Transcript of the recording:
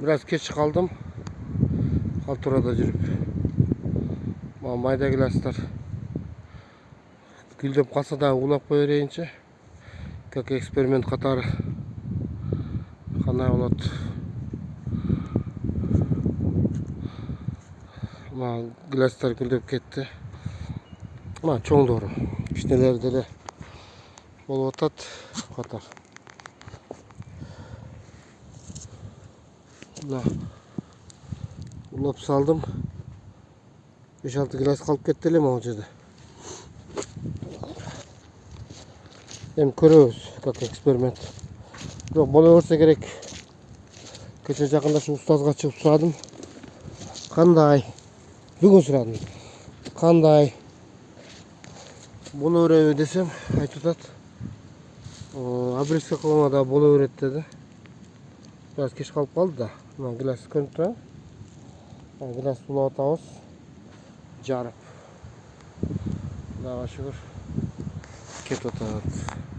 Biraz geç kaldım. Kalturada жүрüp. Mayda gilaslar. Gülдөп қалса да улап қоя берейінші. Как эксперимент қатары. Қандай болады. Gilaslar gülдөп кетті. Чоңдору. Кішкенелері деле болып атат қатар. Улап салдым. 5-6 гилас қалып кетті эле могу жерде. Эми көрөбүз, как эксперимент. Бирок боло берсе керек. Кече жакындашып устазга чыгып сурадым. Кандай? Бүгүн сурадым. Кандай? Боло береби десем, айтып атат. Обрезка кылганда боло берет деди. Biraz geç kalıp kaldı da. Gilas көрүнүп турат. Gilas улап атабыз. Жарып. Дага шүгүр. Кетип атат.